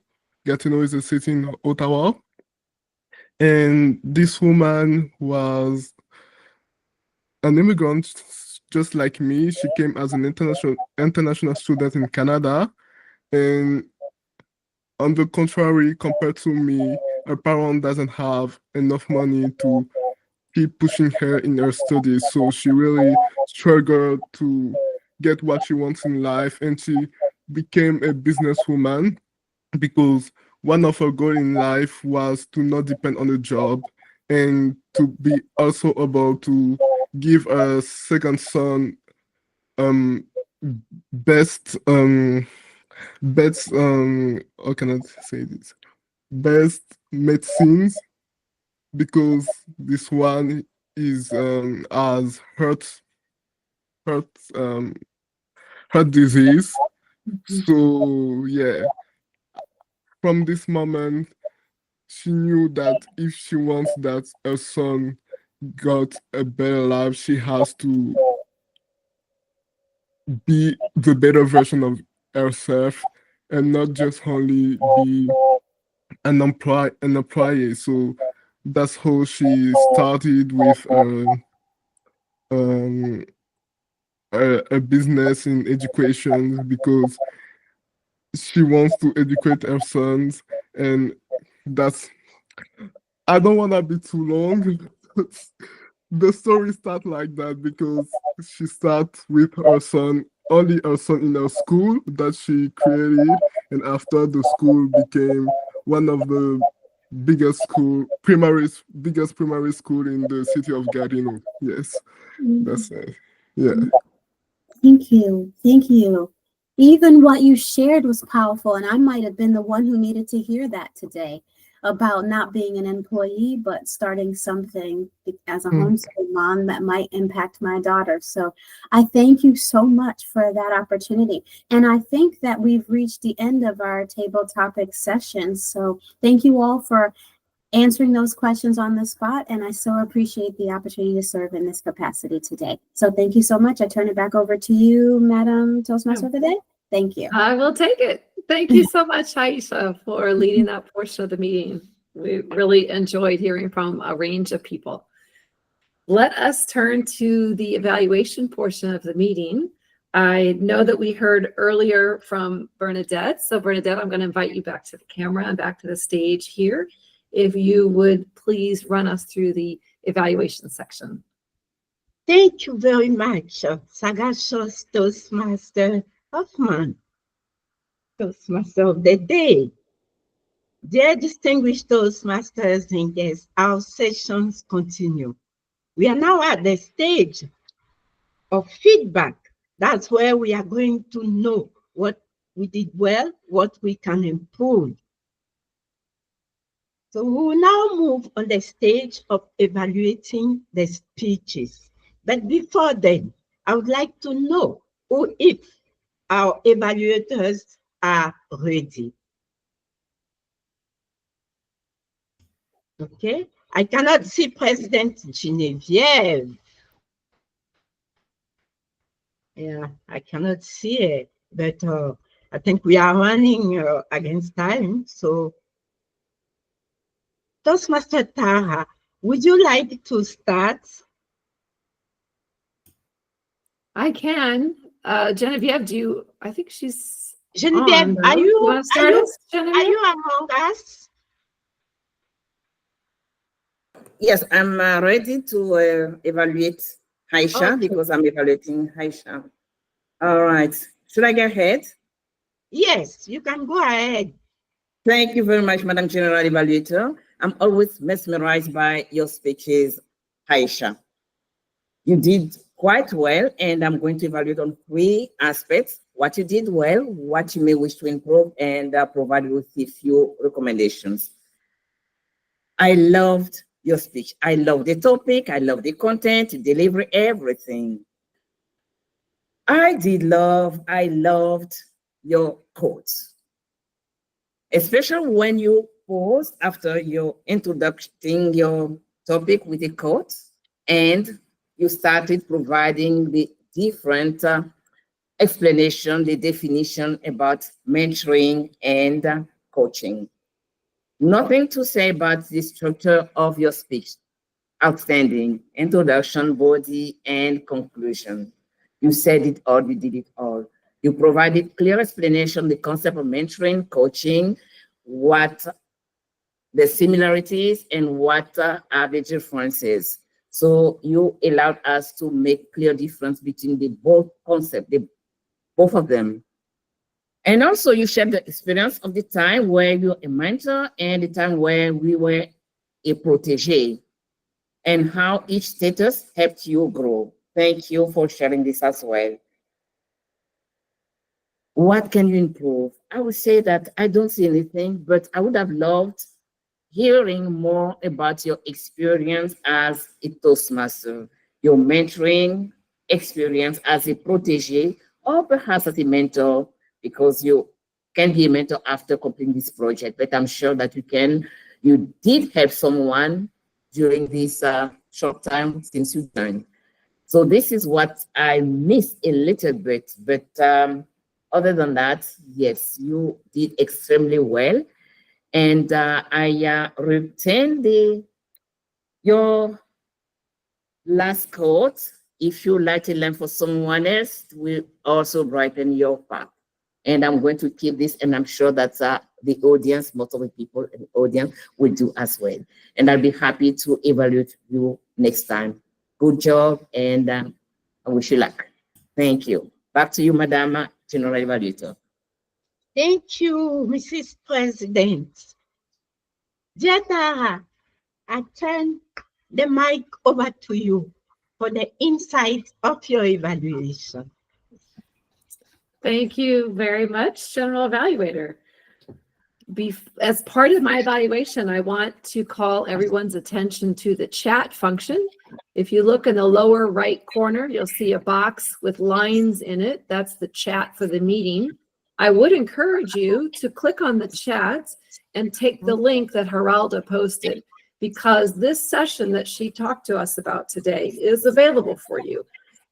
Gatineau is a city in Ottawa. And this woman was an immigrant just like me. She came as an international student in Canada. And on the contrary, compared to me, her parent doesn't have enough money to keep pushing her in her studies. So she really struggled to get what she wants in life. And she became a businesswoman because one of her goals in life was to not depend on a job and to be also able to give a second son best best how can I say this? Best medicines, because this one is has heart um heart disease. So yeah, from this moment she knew that if she wants that her son got a better life, she has to be the better version of herself and not just only be an employee. So that's how she started with um, a business in education, because she wants to educate her sons. And that's, I don't want to be too long. The story start like that because she start with her son, only her son in her school that she created, and after the school became one of the biggest primary school in the city of Gatineau. Yes, that's it. Yeah. Thank you. Thank you. Even what you shared was powerful, and I might have been the one who needed to hear that today about not being an employee, but starting something as a homeschool mom that might impact my daughter. So I thank you so much for that opportunity. And I think that we've reached the end of our table topic session. So thank you all for answering those questions on the spot, and I so appreciate the opportunity to serve in this capacity today. So thank you so much. I turn it back over to you, Madam Toastmaster of the Day. Thank you. I will take it. Thank you so much, Aisha, for leading that portion of the meeting. We really enjoyed hearing from a range of people. Let us turn to the evaluation portion of the meeting. I know that we heard earlier from Bernadette. So Bernadette, I'm going to invite you back to the camera and back to the stage here. If you would please run us through the evaluation section. Thank you very much, Sagacious Toastmaster Hoffman, Toastmaster of the Day. Dear distinguished Toastmasters and guests, our sessions continue. We are now at the stage of feedback. That's where we are going to know what we did well, what we can improve. So we will now move on the stage of evaluating the speeches. But before then, I would like to know if our evaluators are ready. Okay, I cannot see President Genevieve. Yeah, I cannot see it, but I think we are running against time. So, Toastmaster Tara, would you like to start? I can. Genevieve, I think she's Genevieve, on, you want to start us, Genevieve? Are you among us? Yes, I'm ready to evaluate Aisha because I'm evaluating Aisha. All right. Should I go ahead? Yes, you can go ahead. Thank you very much, Madam General Evaluator. I'm always mesmerized by your speeches, Aisha. You did quite well, and I'm going to evaluate on 3 aspects: what you did well, what you may wish to improve, and provide you with a few recommendations. I loved your speech. I love the topic. I love the content, delivery, everything. I loved your quotes, especially when you pause after your introducing your topic with a quote, and you started providing the different explanation, the definition about mentoring and coaching. Nothing to say about the structure of your speech. Outstanding. Introduction, body, and conclusion. You said it all, you did it all. You provided clear explanation, the concept of mentoring, coaching, what the similarities and what are the differences. So you allowed us to make clear difference between the both concepts, both of them. And also you shared the experience of the time where you were a mentor and the time where we were a protege, and how each status helped you grow. Thank you for sharing this as well. What can you improve? I would say that I don't see anything, but I would have loved hearing more about your experience as a Toastmaster, your mentoring experience as a protege, or perhaps as a mentor, because you can be a mentor after completing this project. But I'm sure that you did help someone during this short time since you joined. So this is what I miss a little bit, but other than that, yes, you did extremely well. And I retain your last quote. If you light a lamp for someone else, will also brighten your path. And I'm going to keep this, and I'm sure that the audience, most of the people in the audience will do as well. And I'll be happy to evaluate you next time. Good job, and I wish you luck. Thank you. Back to you, Madam General Evaluator. Thank you, Mrs. President. Dear Tara, I turn the mic over to you for the insight of your evaluation. Thank you very much, General Evaluator. As part of my evaluation, I want to call everyone's attention to the chat function. If you look in the lower right corner, you'll see a box with lines in it. That's the chat for the meeting. I would encourage you to click on the chat and take the link that Geralda posted, because this session that she talked to us about today is available for you.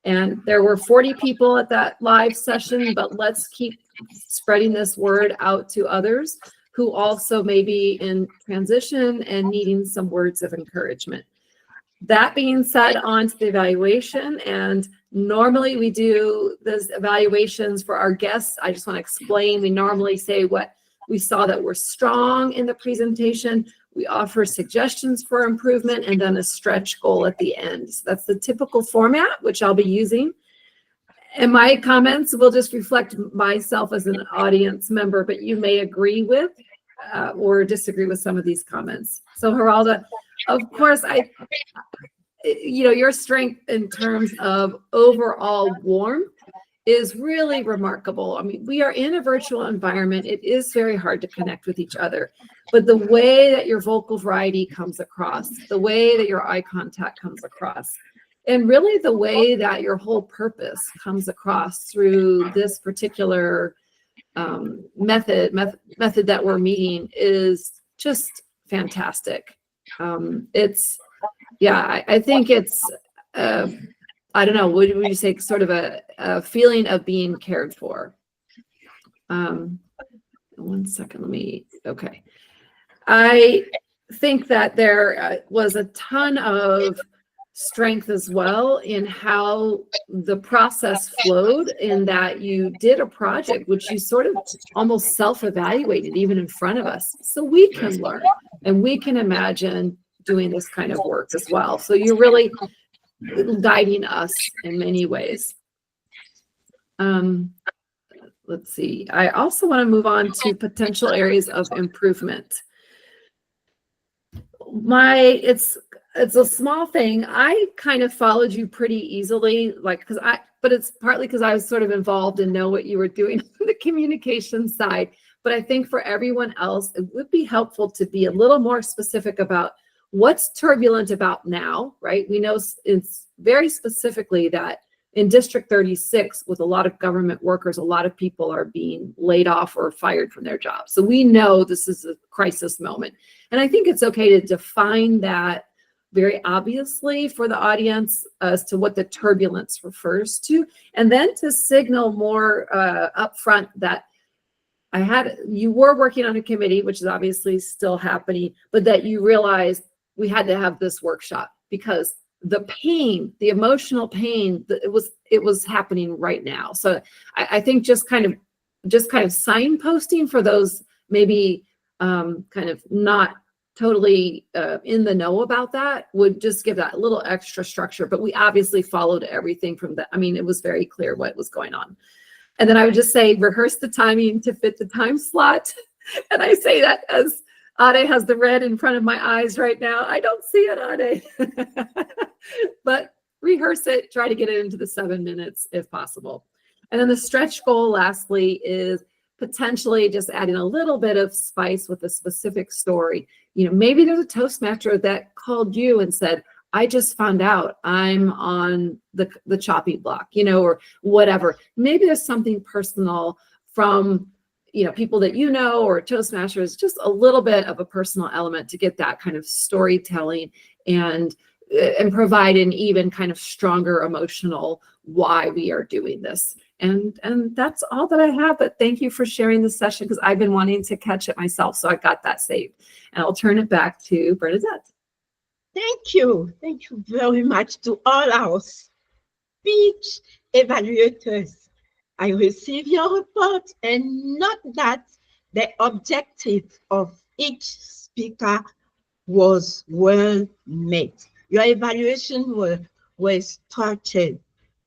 And there were 40 people at that live session, but let's keep spreading this word out to others who also may be in transition and needing some words of encouragement. That being said, on to the evaluation. And normally we do those evaluations for our guests. I just want to explain, we normally say what we saw that were strong in the presentation. We offer suggestions for improvement and then a stretch goal at the end. So that's the typical format, which I'll be using. And my comments will just reflect myself as an audience member, but you may agree with or disagree with some of these comments. So Geralda, of course, your strength in terms of overall warmth is really remarkable. I mean, we are in a virtual environment. It is very hard to connect with each other, but the way that your vocal variety comes across, the way that your eye contact comes across, and really the way that your whole purpose comes across through this particular method that we're meeting is just fantastic. I think it's, I don't know, what would you say, sort of a feeling of being cared for. 1 second, okay. I think that there was a ton of strength as well in how the process flowed, in that you did a project which you sort of almost self-evaluated even in front of us, so we can learn and we can imagine doing this kind of work as well. So you're really guiding us in many ways. Let's see. I also want to move on to potential areas of improvement. It's a small thing. I kind of followed you pretty easily, but it's partly because I was sort of involved and know what you were doing on the communication side. But I think for everyone else, it would be helpful to be a little more specific about what's turbulent about now, right? We know it's very specifically that in District 36, with a lot of government workers, a lot of people are being laid off or fired from their jobs. So we know this is a crisis moment. And I think it's okay to define that very obviously for the audience as to what the turbulence refers to, and then to signal more upfront that you were working on a committee, which is obviously still happening, but that you realized we had to have this workshop because the pain, the emotional pain, it was happening right now. So I think just kind of signposting for those maybe kind of not totally in the know about that would just give that a little extra structure. But we obviously followed everything from that. I mean, it was very clear what was going on. And then I would just say, rehearse the timing to fit the time slot. And I say that as Ade has the red in front of my eyes right now. I don't see it, Ade. But rehearse it, try to get it into the 7 minutes if possible. And then the stretch goal, lastly, is potentially just adding a little bit of spice with a specific story. You know, maybe there's a Toastmaster that called you and said, I just found out I'm on the chopping block, you know, or whatever. Maybe there's something personal from, you know, people that you know, or Toastmasters, just a little bit of a personal element to get that kind of storytelling and provide an even kind of stronger emotional why we are doing this. And that's all that I have, but thank you for sharing this session, because I've been wanting to catch it myself, so I got that saved. And I'll turn it back to Bernadette. Thank you. Thank you very much to all our speech evaluators. I receive your report, and note that the objective of each speaker was well met. Your evaluation was structured,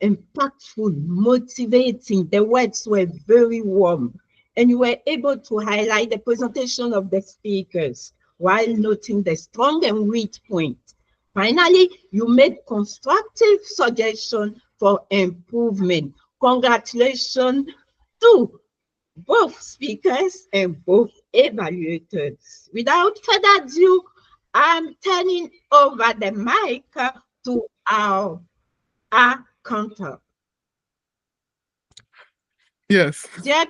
impactful, motivating. The words were very warm, and you were able to highlight the presentation of the speakers while noting the strong and weak points. Finally, you made constructive suggestions for improvement. Congratulations to both speakers and both evaluators. Without further ado, I'm turning over the mic to our counter. Yes. Dear,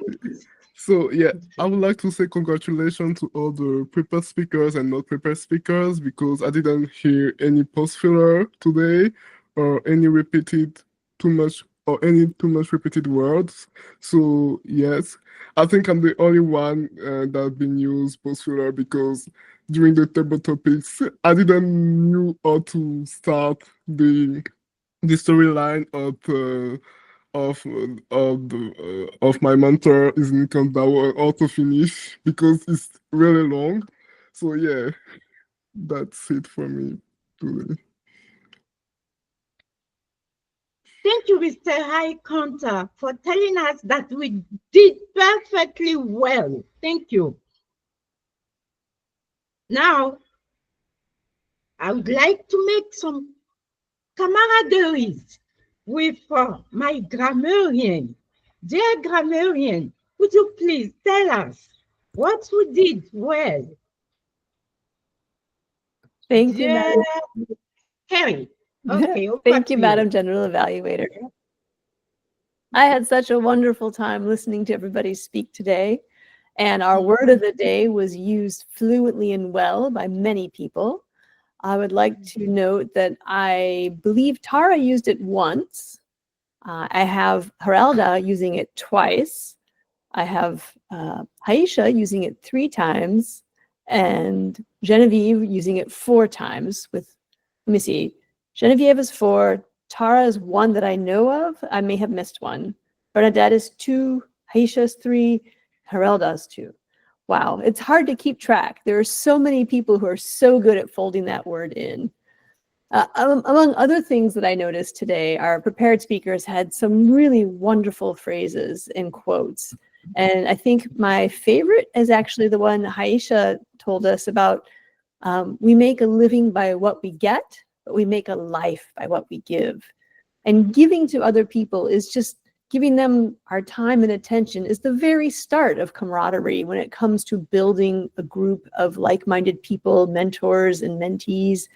So yeah, I would like to say congratulations to all the prepared speakers and not prepared speakers, because I didn't hear any post filler today or any repeated too much repeated words. So yes, I think I'm the only one that's been used post filler, because during the table topics I didn't knew how to start the storyline of my mentor is in that will also finish, because it's really long. So yeah, that's it for me today. thank you, Mr. High Counter, for telling us that we did perfectly well. Thank you. Now, I would like to make some camaraderie with my grammarian. Dear grammarian, would you please tell us what we did well? Thank you, Madam. Harry. Okay, Thank you, Madam General Evaluator. I had such a wonderful time listening to everybody speak today. And our word of the day was used fluently and well by many people. I would like to note that I believe Tara used it once. I have Geralda using it twice. I have Haisha using it 3 times, and Genevieve using it 4 times. Let me see, Genevieve is 4, Tara is 1 that I know of. I may have missed one. Bernadette is 2, Haisha is 3, Geralda is 2. Wow, it's hard to keep track. There are so many people who are so good at folding that word in. Among other things that I noticed today, our prepared speakers had some really wonderful phrases and quotes. And I think my favorite is actually the one Haisha told us about. We make a living by what we get, but we make a life by what we give. And giving to other people is just giving them our time and attention is the very start of camaraderie when it comes to building a group of like-minded people, mentors and mentees,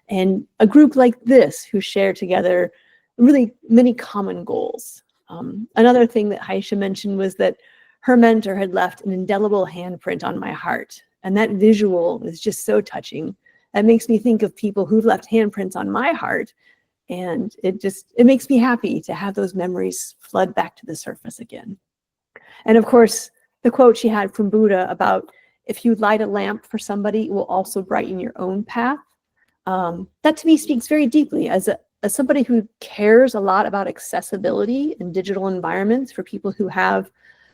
and a group like this who share together really many common goals. Another thing that Haisha mentioned was that her mentor had left an indelible handprint on my heart. And that visual is just so touching. That makes me think of people who've left handprints on my heart. And it makes me happy to have those memories flood back to the surface again. And of course, the quote she had from Buddha about, if you light a lamp for somebody, it will also brighten your own path. That to me speaks very deeply as somebody who cares a lot about accessibility in digital environments for people who have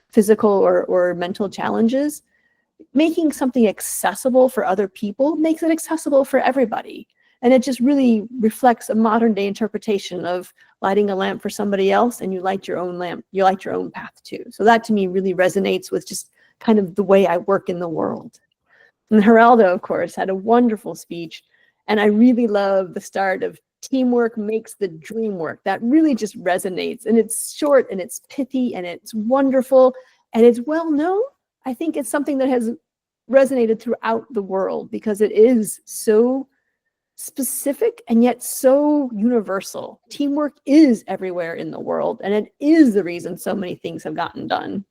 physical or mental challenges. Making something accessible for other people makes it accessible for everybody. And it just really reflects a modern day interpretation of lighting a lamp for somebody else, and you light your own lamp, you light your own path too. So that to me really resonates with just kind of the way I work in the world. And Geralda, of course, had a wonderful speech. And I really love the start of teamwork makes the dream work. That really just resonates, and it's short and it's pithy and it's wonderful and it's well known. I think it's something that has resonated throughout the world because it is so specific and yet so universal. Teamwork is everywhere in the world, and it is the reason so many things have gotten done.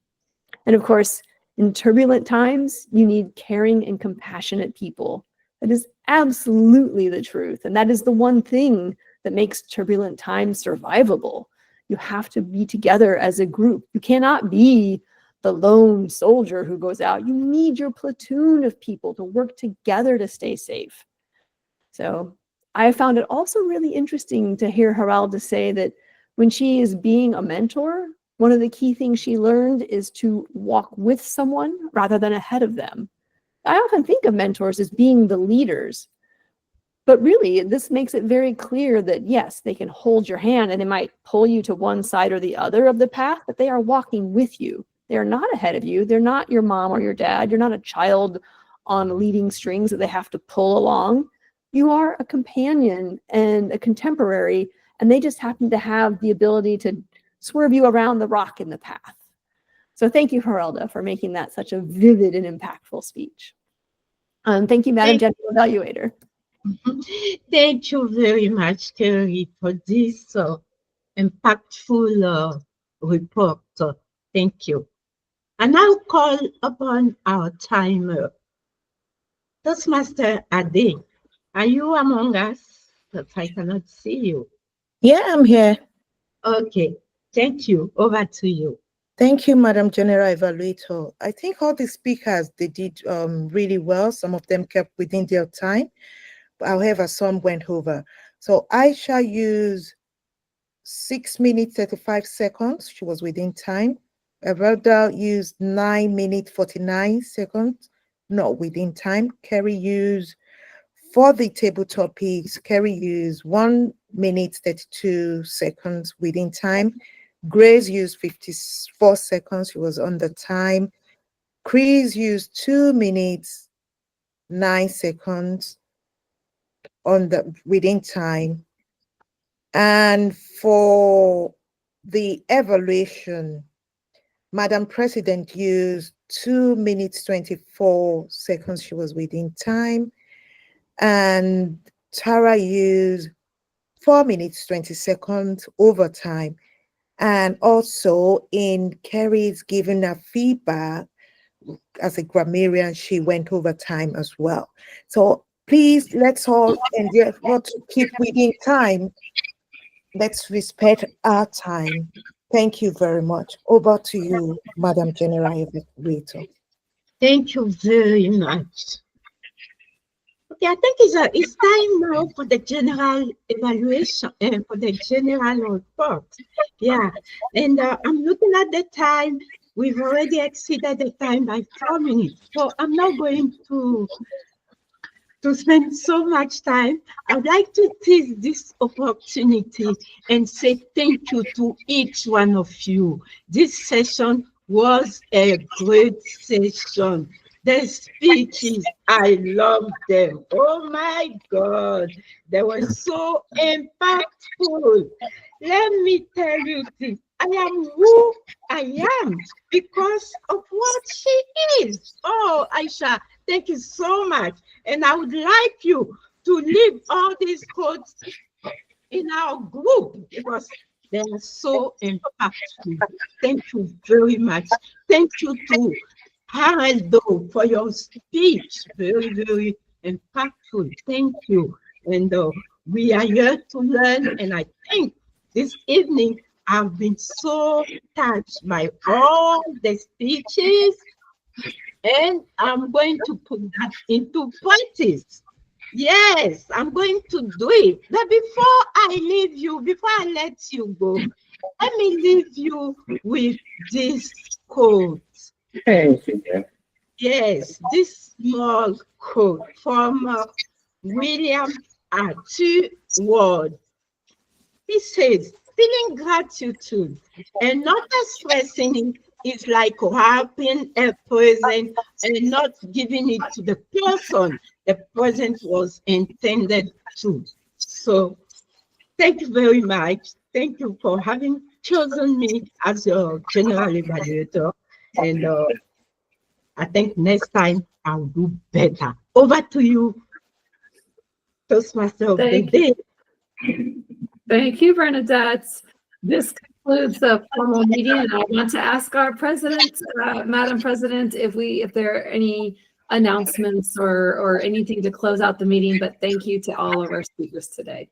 And of course, in turbulent times, you need caring and compassionate people. That is absolutely the truth. And that is the one thing that makes turbulent times survivable. You have to be together as a group. You cannot be the lone soldier who goes out. You need your platoon of people to work together to stay safe. So I found it also really interesting to hear Geralda say that when she is being a mentor, one of the key things she learned is to walk with someone rather than ahead of them. I often think of mentors as being the leaders, but really this makes it very clear that yes, they can hold your hand and they might pull you to one side or the other of the path, but they are walking with you. They are not ahead of you. They're not your mom or your dad. You're not a child on leading strings that they have to pull along. You are a companion and a contemporary, and they just happen to have the ability to swerve you around the rock in the path. So thank you, Geralda, for making that such a vivid and impactful speech. Thank you, Madam General Evaluator. Thank you very much, Kerry, for this impactful report. Thank you. And I'll call upon our timer. Toastmaster Ade, are you among us? Because I cannot see you. Yeah, I'm here. Okay, thank you. Over to you. Thank you, Madam General Evaluator. I think all the speakers, they did really well. Some of them kept within their time. However, some went over. So I shall use 6 minutes, 35 seconds. She was within time. Evalda used 9 minutes, 49 seconds. Not within time. Kerry used, for the table topics, Kerry used 1 minute, 32 seconds within time. Grace used 54 seconds. She was under time. Chris used 2 minutes, 9 seconds within time. And for the evaluation, Madam President used 2 minutes, 24 seconds. She was within time. And Tara used 4 minutes, 20 seconds over time. And also in Kerry's giving her feedback as a grammarian, she went over time as well. So please, let's all endeavor to keep within time. Let's respect our time. Thank you very much. Over to you, Madam General Evaluator. Thank you very much. Okay, I think it's time now for the general evaluation and for the general report. Yeah, and I'm looking at the time. We've already exceeded the time by 4 minutes, so I'm not going to spend so much time. I'd like to seize this opportunity and say thank you to each one of you. This session was a great session. The speeches, I love them. Oh my God, they were so impactful. Let me tell you this. I am who I am because of what she is. Oh, Aisha, thank you so much. And I would like you to leave all these quotes in our group because they are so impactful. Thank you very much. Thank you to Haroldo for your speech. Very, very impactful. Thank you. And we are here to learn. And I think this evening I've been so touched by all the speeches. And I'm going to put that into practice. Yes, I'm going to do it. But before I leave you, before I let you go, let me leave you with this quote. Yes, this small quote from William R.T. Ward. He says, feeling gratitude and not expressing it is like wrapping a present and not giving it to the person the present was intended to. So Thank you very much. Thank you for having chosen me as your general evaluator. And I think next time I'll do better. Over to you, Toastmaster of the day. Thank you, Bernadette. This concludes the formal meeting, and I want to ask our president, Madam President, if there are any announcements or anything to close out the meeting, but thank you to all of our speakers today.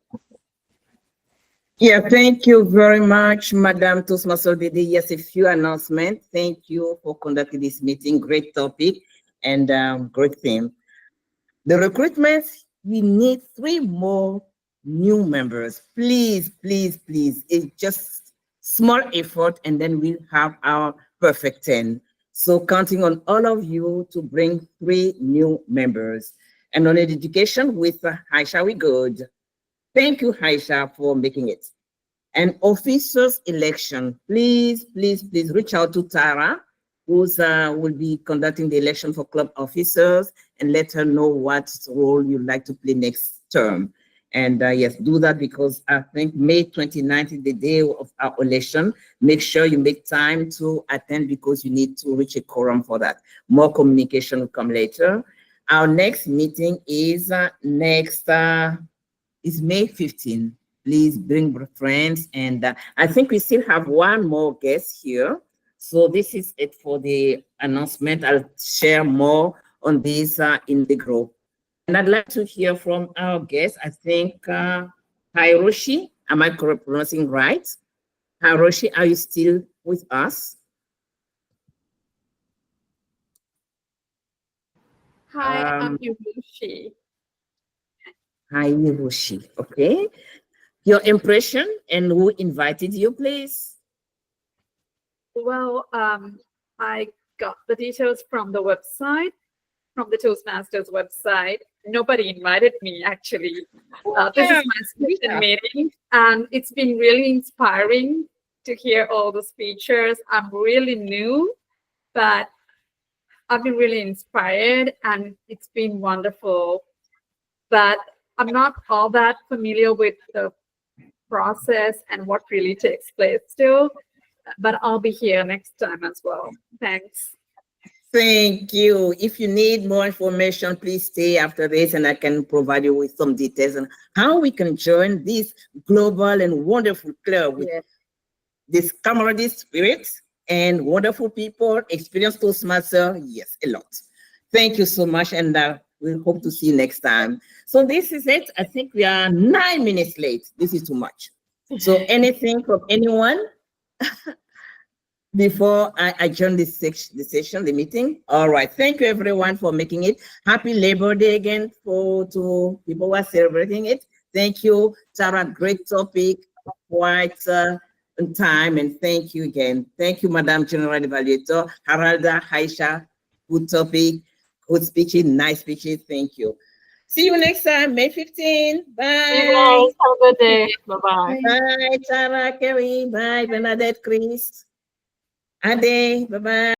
Yeah, thank you very much, Madam Toastmaster of the day. Yes, a few announcements. Thank you for conducting this meeting. Great topic and great theme. The recruitment, we need 3 more new members. Please, please, please. It's just small effort and then we'll have our perfect 10. So counting on all of you to bring 3 new members. And on education with Aisha, we good. Thank you, Aisha, for making it. And officers election, please, please, please reach out to Tara, who's will be conducting the election for club officers, and let her know what role you'd like to play next term. And yes, do that, because I think May 29th is the day of our election. Make sure you make time to attend, because you need to reach a quorum for that. More communication will come later. Our next meeting is is May 15th. Please bring friends. And I think we still have one more guest here. So this is it for the announcement. I'll share more on this in the group. And I'd like to hear from our guest. I think Hiroshi, am I pronouncing right? Hiroshi, are you still with us? Hi, I'm Hiroshi. Hi, Hiroshi. Okay. Your impression and who invited you, please? Well, I got the details from the website, from the Toastmasters website. Nobody invited me, actually. This is my second meeting, and it's been really inspiring to hear all the speeches. I'm really new, but I've been really inspired, and it's been wonderful. But I'm not all that familiar with the process and what really takes place still, but I'll be here next time as well. Thanks. Thank you. If you need more information, please stay after this and I can provide you with some details on how we can join this global and wonderful club with this camaraderie spirit and wonderful people, experienced Toastmaster. Yes, a lot. Thank you so much, and we hope to see you next time. So this is it. I think we are 9 minutes late. This is too much. So anything from anyone before I adjourn this session, the meeting? All right. Thank you, everyone, for making it. Happy Labor Day again to people who are celebrating it. Thank you, Tara. Great topic, quite on time, and thank you again. Thank you, Madam General Evaluator, Haralda, Aisha. Good topic, good speeches, nice speeches. Thank you. See you next time, May 15. Bye. Hey guys, have a good day. Bye-bye. Bye, Tara, Kerry. Bye, Bernadette, Chris. Ade, bye-bye.